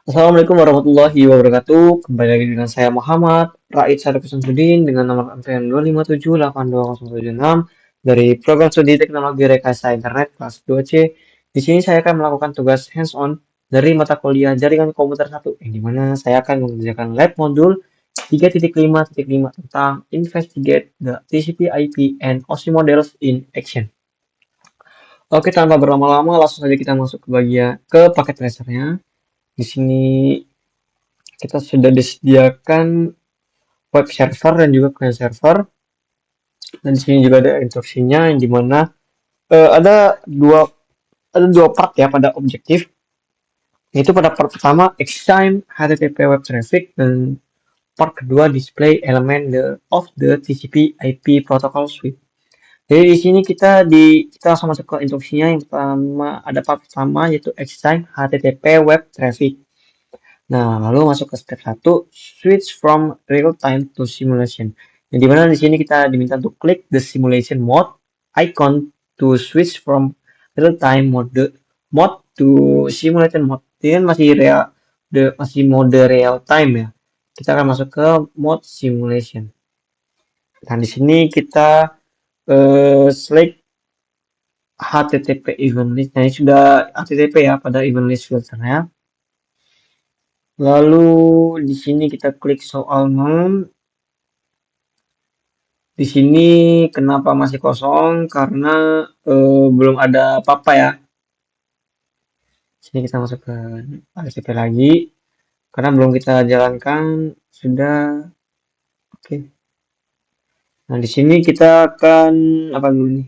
Assalamualaikum warahmatullahi wabarakatuh. Kembali lagi dengan saya Muhammad Raid Syarif Samsudin dengan nomor antrian 2578076 dari program studi teknologi rekayasa internet kelas 2C. Di sini saya akan melakukan tugas hands-on dari mata kuliah jaringan komputer 1, yang dimana saya akan mengerjakan lab modul 3.5.5 tentang Investigate the TCP/IP and OSI Models in Action. Oke, tanpa berlama-lama langsung saja kita masuk ke paket tracernya. Di sini kita sudah disediakan web server dan juga client server. Dan di sini juga ada instruksinya yang dimana ada dua part ya pada objektif. Yaitu pada part pertama extend HTTP web traffic dan part kedua display element of the TCP IP protocol suite. Jadi di sini kita langsung masuk ke instruksinya. Yang pertama ada part pertama yaitu extend HTTP web traffic. Nah, lalu masuk ke step 1, switch from real time to simulation. Yang dimana di sini kita diminta untuk klik the simulation mode icon to switch from real time mode to simulation mode. Ini kan masih mode real time ya. Kita akan masuk ke mode simulation. Nah, di sini kita select HTTP event list. Nah, ini sudah HTTP ya pada event list filternya. Lalu di sini kita klik soal none. Di sini kenapa masih kosong? Karena belum ada apa-apa ya. Di sini kita masuk ke HTTP lagi. Karena belum kita jalankan sudah. Oke. Nah, di sini kita akan apa dulu nih?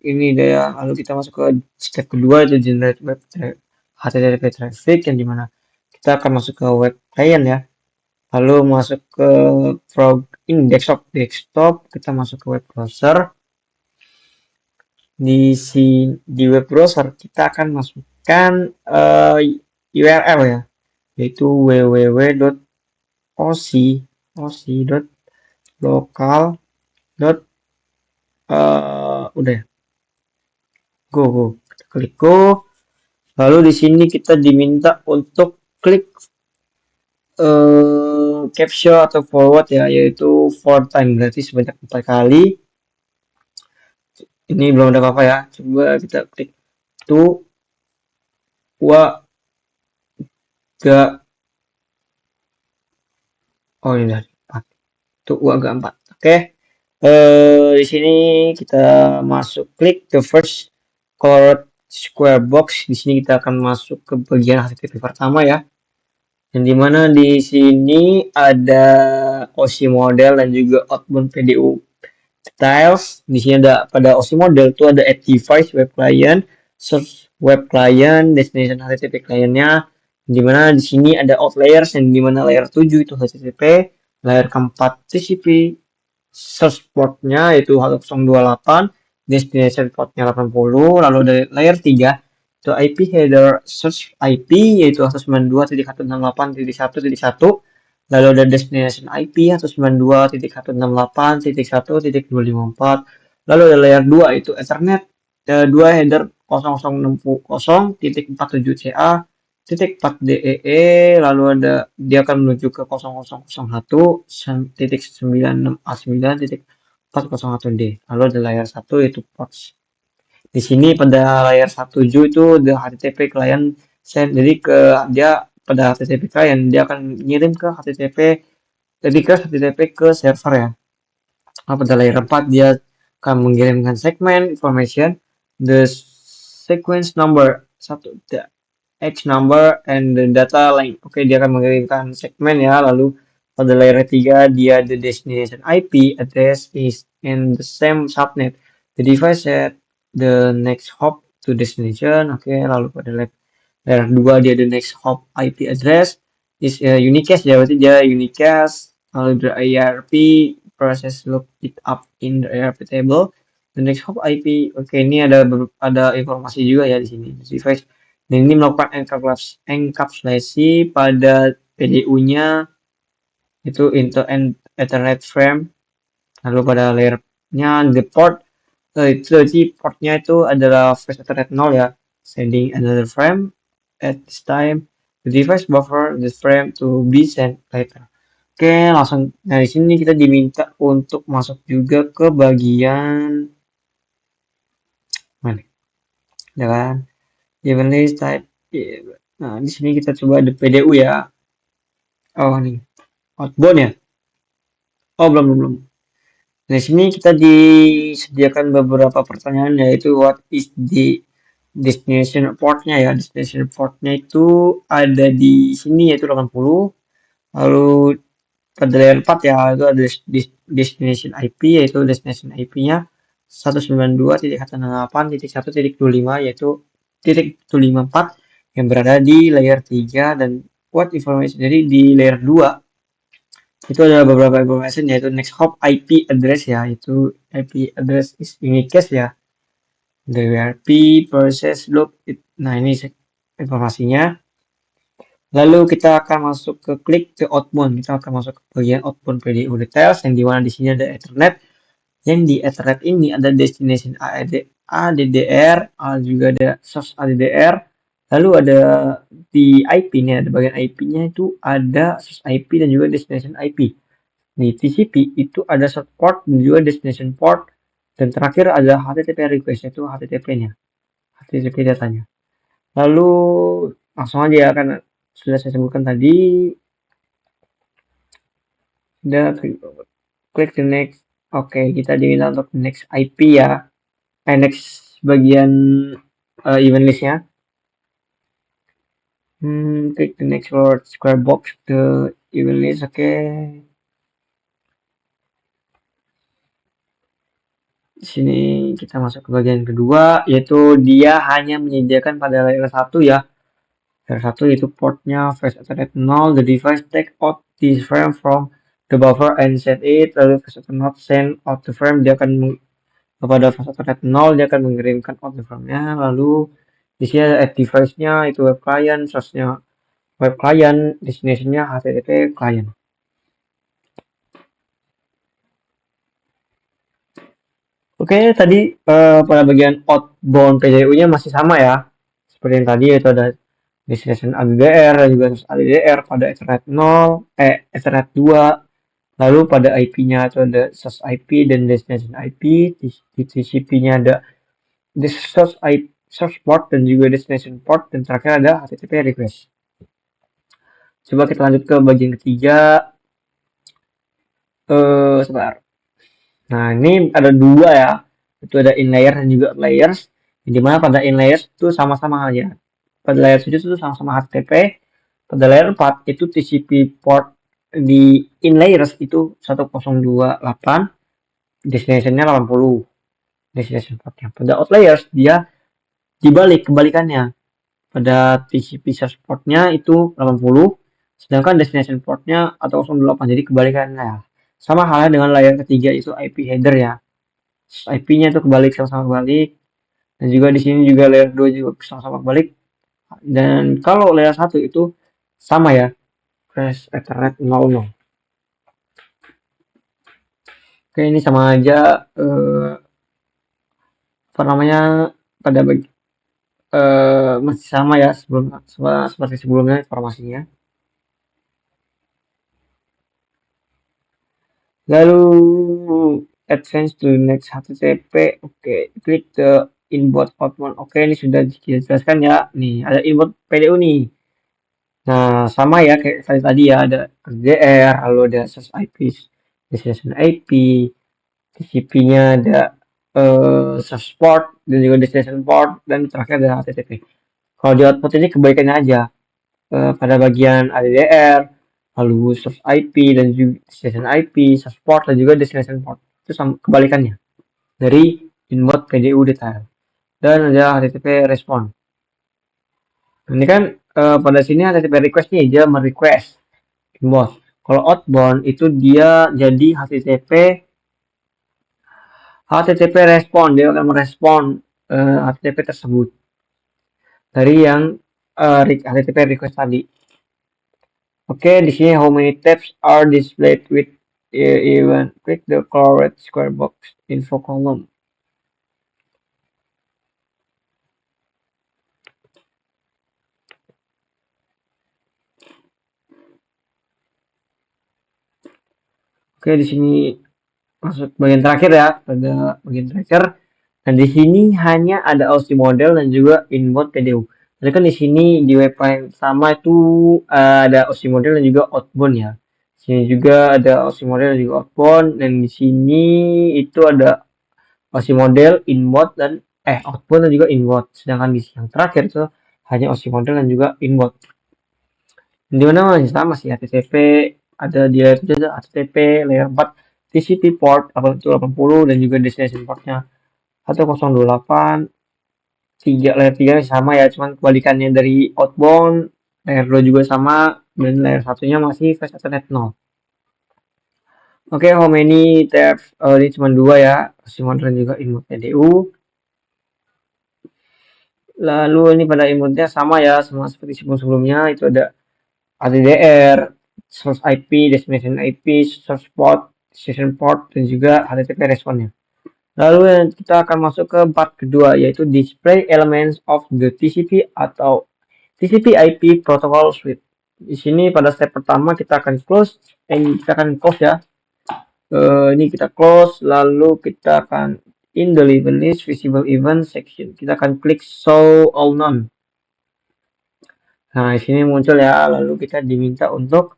Ini deh ya. Lalu kita masuk ke step kedua itu generate web HTTP traffic, yang dimana kita akan masuk ke web client ya. Lalu masuk ke desktop, kita masuk ke web browser. Di web browser kita akan masukkan URL ya, yaitu www.osi.local. Udah ya, go, kita klik go. Lalu di sini kita diminta untuk klik capture atau forward ya, yaitu forward time, berarti sebanyak 4 kali. Ini belum ada apa-apa ya, coba kita klik tu wa ga, oh ini udah 4, tu wa ga 4. Oke. Di sini kita masuk klik the first colored square box. Di sini kita akan masuk ke bagian HTTP pertama ya, yang dimana di sini ada OSI model dan juga outbound PDU styles. Di sini ada pada OSI model itu ada add device web client, source web client, destination HTTP clientnya. Di mana di sini ada out layers, yang dimana layer 7 itu HTTP, layer keempat TCP, source portnya yaitu 1028, destination portnya 80, lalu dari layer 3 itu IP header source IP yaitu 192.168.1.1, lalu ada destination IP 192.168.1.254, lalu ada layer 2 itu Ethernet 2 header 0060.47ca titik 4 DEE, lalu ada dia akan menuju ke 0001.96A9.401D, lalu ada layer 1 yaitu ports. Di sini pada layer 17 itu the HTTP client send, jadi dia pada HTTP client dia akan ngirim ke HTTP ke server ya. Nah, pada layer 4 dia akan mengirimkan segmen information, the sequence number 1, the X number and the data length. Oke, dia akan mengirimkan segmen ya. Lalu pada layer 3 dia the destination IP address is in the same subnet. The device set the next hop to destination. Oke, lalu pada layer 2 dia the next hop IP address is unicast ya, berarti dia unicast. Lalu the ARP process look it up in the ARP table. The next hop IP. Oke, ini ada informasi juga ya di sini. Device, dan ini melakukan encapsulasi pada PDU-nya itu into Ethernet frame. Lalu pada layer-nya the port, itu jadi portnya itu adalah first Ethernet 0 ya, sending another frame. at this time. The device buffer the frame to be sent later. Oke, langsung. Nah, di sini kita diminta untuk masuk juga ke bagian mana? Ya kan? Given list type. Nah, di sini kita coba ada PDU ya. Oh, nih. Outbound ya? Oh, belum. Nah, di sini kita disediakan beberapa pertanyaan yaitu what is the destination portnya ya. Destination portnya itu ada di sini yaitu 80. Lalu pada layer 4 ya itu ada destination IP yaitu destination IP-nya 192.168.1.25 yaitu titik 154 yang berada di layer 3 dan what information jadi di layer 2 itu ada beberapa information yaitu next hop IP address ya itu IP address is unique case ya WRP process loop nah ini informasinya. Lalu kita akan masuk ke klik ke outbound. Kita akan masuk ke bagian outbound PDU details yang dimana di sini ada Ethernet. Yang di Ethernet ini ada destination ADDR, juga ada source ADDR. Lalu ada di IP-nya, ada bagian IP-nya itu ada source IP dan juga destination IP. Di TCP itu ada source port dan juga destination port. Dan terakhir ada HTTP request, itu HTTP-nya, HTTP datanya. Lalu langsung aja ya, karena sudah saya sebutkan tadi. Udah klik the next. Oke, kita diminta untuk next IP ya. Next bagian event listnya. Klik the next word square box the event list. Oke. Di sini kita masuk ke bagian kedua, yaitu dia hanya menyediakan pada layer 1 ya. Layer 1 yaitu portnya flash ethernet 0, the device take out this frame from the buffer and set it, lalu flash ethernet send out the frame, dia akan kepada flash ethernet 0, dia akan mengirimkan out the frame-nya, lalu di sini ada add device-nya, itu web client, source-nya web client, destination-nya HTTP client. Oke, tadi pada bagian outbound PDU-nya masih sama ya. Seperti yang tadi yaitu ada destination ADDR dan juga source ADDR pada Ethernet 0, Ethernet 2. Lalu pada IP-nya itu ada source IP dan destination IP. Di TCP-nya ada source port dan juga destination port dan terakhir ada HTTP request. Coba kita lanjut ke bagian ketiga. Sebentar. Nah, ini ada dua ya. Itu ada in layer dan juga out layers. Dimana pada in layers itu sama-sama aja. Pada layer 7 itu sama-sama HTTP. Pada layer 4 itu TCP port di in layers itu 1028. Destination-nya 80. Destination portnya. Pada out layers dia kebalikannya. Pada TCP source portnya itu 80. Sedangkan destination portnya atau 08. Jadi kebalikannya ya. Sama halnya dengan layer ketiga itu IP header ya. IP-nya itu kebalik, sama-sama kebalik. Dan juga di sini juga layer 2 juga sama-sama kebalik. Dan kalau layer 1 itu sama ya. Flash Ethernet 00. Oke, ini sama aja apa namanya pada masih sama ya seperti sebelumnya informasinya. Lalu advance to next HTTP. Oke, klik the inbound outbound. Oke, ini sudah dijelaskan ya. Nih, ada inbound PDU nih. Nah, sama ya kayak tadi ya, ada RDR, lalu ada source IP, destination IP, TCP-nya ada source port dan juga destination port dan terakhir ada HTTP. Kalau di output ini kebalikannya aja. Pada bagian ADDR, lalu source IP dan juga destination IP, source port dan juga destination port. Itu sama kebalikannya dari inbound PDU detail. Dan ada HTTP respond. Ini kan pada sini HTTP request nih, dia merequest inbound. Kalau outbound itu dia jadi HTTP respon, dia akan merespon HTTP tersebut dari yang HTTP request tadi. Oke, di sini how many tabs are displayed with even click the correct square box info column. Oke, di sini masuk bagian terakhir ya, pada bagian terakhir. Nah, di sini hanya ada OSI model dan juga inbound PDU. Jadi kan di sini di web yang sama itu ada OSI model dan juga outbound ya. Di sini juga ada OSI model dan juga outbound, dan di sini itu ada OSI model inbound dan outbound dan juga inbound. Sedangkan di yang terakhir itu hanya OSI model dan juga inbound. Di mana masih sama sih HTTP, ada di layer 7 ada HTTP, layer 4 TCP port 8080 dan juga destination portnya 1028. Layer 3 sama ya, cuman kebalikannya dari outbound. Layer 2 juga sama, dan layer satunya masih flash ethernet 0. Oke, how many tabs? Ini cuma dua ya, Simon dan juga input PDU. Lalu ini pada inputnya sama ya, sama seperti sebelum-sebelumnya. Itu ada ADDR, source IP, destination IP, source port, session port, dan juga HTTP responnya. Lalu kita akan masuk ke part kedua, yaitu display elements of the TCP atau TCP IP protocol suite. Di sini pada step pertama kita akan close ya. Ini kita close, lalu kita akan in the event list visible event section. Kita akan klik show all none. Nah, di sini muncul ya, lalu kita diminta untuk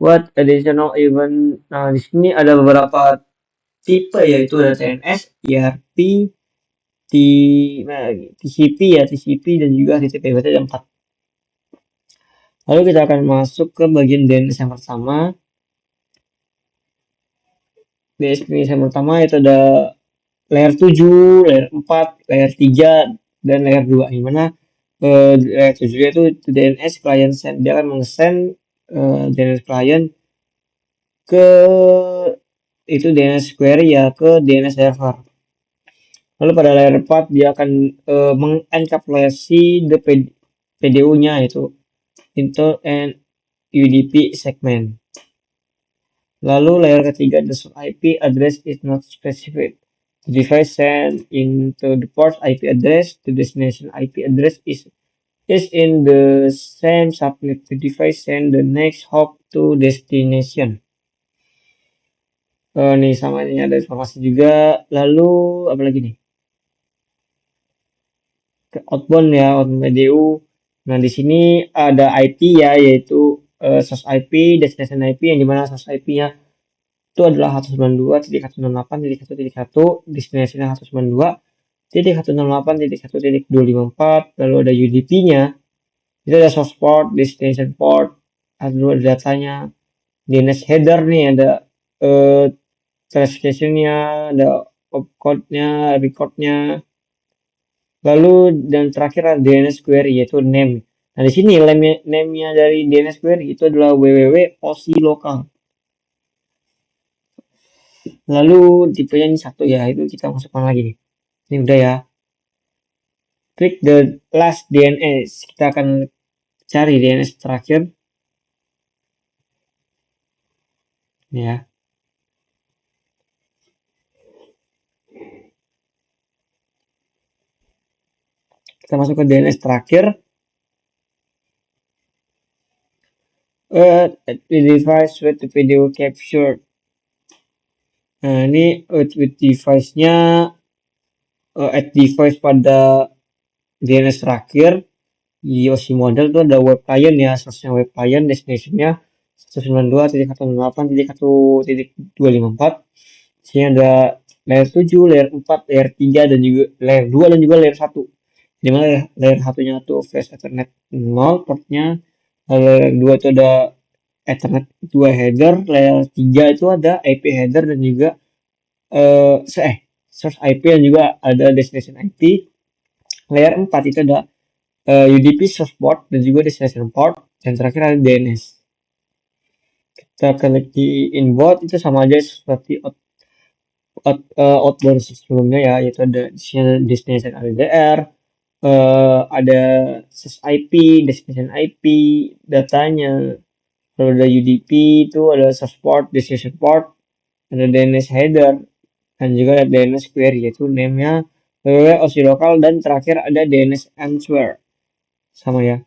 buat additional event. Nah, di sini ada beberapa tipe, yaitu ada TNS, ERP, TCP ya, TCP dan juga HTTP. Berarti ada 4. Lalu kita akan masuk ke bagian DNS yang pertama. DNS yang pertama itu ada layer 7, layer 4, layer 3, dan layer 2. Gimana? Layer 7 itu DNS client send. Dia akan meng-send DNS client ke itu DNS query ya, ke DNS server. Lalu pada layer 4 dia akan mengencapsulasi the PDU-nya, itu into an UDP segment. Lalu layer ketiga, the source IP address is not specified. The device sent into the port IP address, the destination IP address is in the same subnet. The device send the next hop to destination. Nih sama ini ada informasi juga. Lalu apa lagi nih? Ke outbound ya, outbound PDU. Nah, di sini ada IP ya, yaitu source IP, destination IP, yang dimana source IP-nya itu adalah 192.168.1.1, destination-nya 192.168.1.254. Lalu ada UDP-nya, itu ada source port, destination port, lalu ada datanya, DNS header nih, ada classification-nya, ada opcode-nya, record-nya. Lalu dan terakhir ada DNS query, yaitu name. Nah, di sini name-nya dari DNS query itu adalah www.oclocal. Lalu tipenya ini 1 ya, itu kita masukkan lagi nih. Ini udah ya. Klik the last DNS. Kita akan cari DNS terakhir. Ya. Kita masuk ke DNS terakhir. The device with the video captured. Nah, ini with device-nya add device pada DNS terakhir. Di OSI model itu ada web client ya, source-nya web client, destination-nya 192.168.1.254. Di sini ada layer 7, layer 4, layer 3, dan juga layer 2 dan juga layer 1. Dimana layer 1-nya itu flash ethernet 0 portnya, layer 2 itu ada ethernet 2 header, layer 3 itu ada IP header dan juga source IP dan juga ada destination IP. Layer 4 itu ada UDP source port dan juga destination port, dan terakhir ada DNS. Kita klik di inbound, itu sama aja seperti outbound sebelumnya ya, yaitu ada destination ADDR, ada source IP, destination IP, datanya, lalu ada UDP, itu ada source port, destination port, ada DNS header, dan juga ada DNS query, yaitu name-nya www.oclocal, dan terakhir ada DNS answer. Sama ya.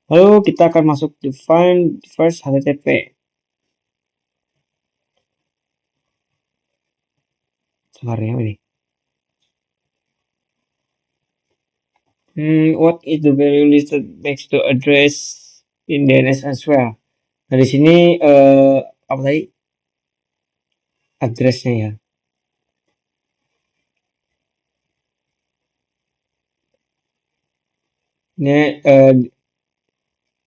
Lalu kita akan masuk define first HTTP. Sebenarnya ini. What is the value listed next to address in DNS answer? Nah, di sini apa tadi? Addressnya ya. Ini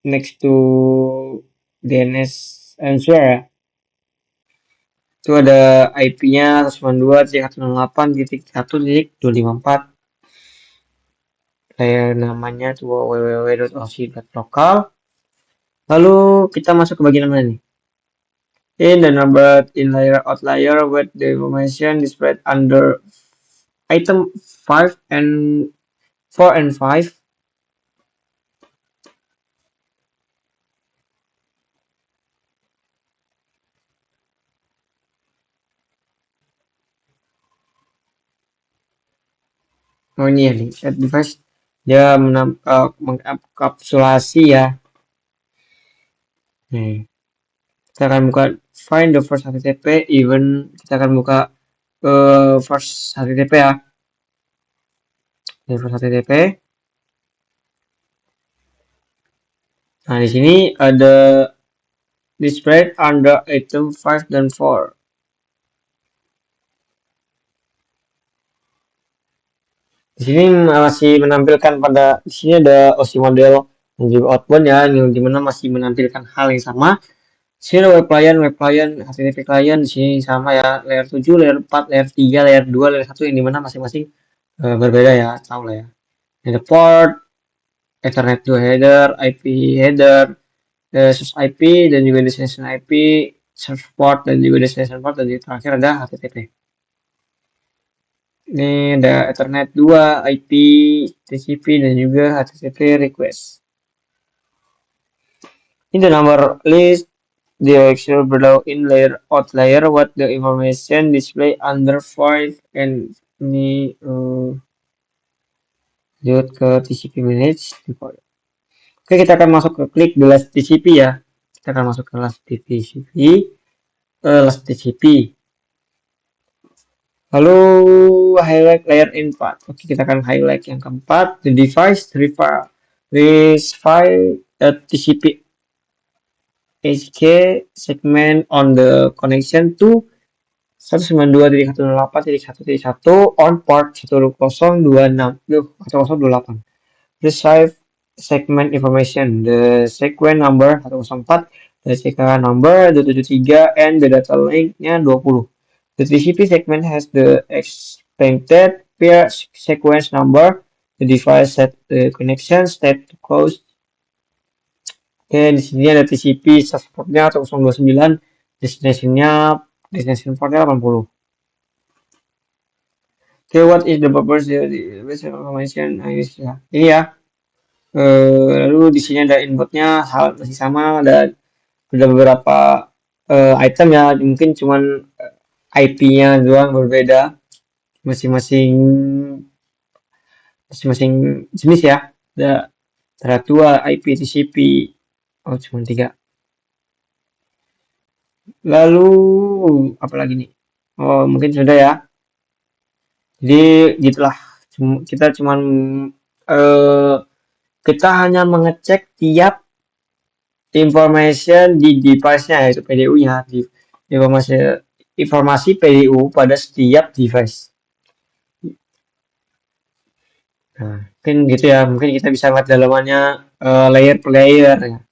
next to DNS answer ya. Itu ada IP-nya 192.168.1.254. Layer namanya tuh www.oc.local. Lalu kita masuk ke bagian mana nih? In the number in layer outlier with the information displayed under item 5 and 4 and 5. Oh ini ya nih, set device dia mengkapsulasi ya. Kita akan buka find the first HTTP event, kita akan buka first HTTP ya. Ini first HTTP. Nah, di sini ada displayed under item 5 dan 4. Di sini masih menampilkan di sini ada OC model dan juga outbound ya, yang dimana masih menampilkan hal yang sama. Di sini ada web client, HTTP client di sini sama ya, layer 7, layer 4, layer 3, layer 2, layer 1 yang dimana masing-masing berbeda ya, tahu lah ya. Ada port, Ethernet 2 header, IP header, source IP dan juga destination IP, source port dan juga destination port, dan juga terakhir ada HTTP. Ini ada Ethernet 2, IP, TCP, dan juga HTTP request. In the number list, the actual below in layer outlier what the information display under file and ini lanjut ke TCP manage. Oke, kita akan masuk ke klik the last TCP ya. Kita akan masuk ke last TCP. Lalu highlight layer in4. Oke, kita akan highlight yang keempat, the device refer this file TCP HK segment on the connection to 192.168.1.1 on port 1026 receive segment information, the sequence number 104, the sequence number 273, and the data link-nya 20. The TCP segment has the expected pair sequence number, the device set the connection state to close. Oke, di sini ada TCP portnya 029, destination portnya 80. Oke, what is the purpose of the information? Ini ya. Lalu di sini ada inputnya masih sama, dan ada beberapa item ya, mungkin cuman IP-nya doang berbeda, masing-masing jenis ya. Ada 2 IP TCP, cuma 3. Lalu apa lagi nih? Mungkin sudah ya. Jadi gitulah, kita hanya mengecek tiap information di device-nya, yaitu PDU-nya, informasi PDU pada setiap device. Nah, mungkin gitu ya, mungkin kita bisa lihat dalamannya layer per layer ya,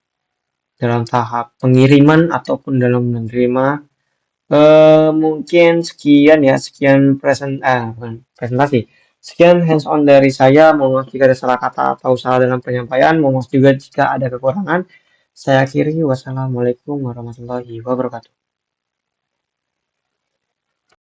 dalam tahap pengiriman ataupun dalam menerima. Mungkin sekian ya, presentasi. Sekian hands on dari saya. Mohon maaf jika ada salah kata atau salah dalam penyampaian. Mohon maaf juga jika ada kekurangan. Saya akhiri. Wassalamualaikum warahmatullahi wabarakatuh.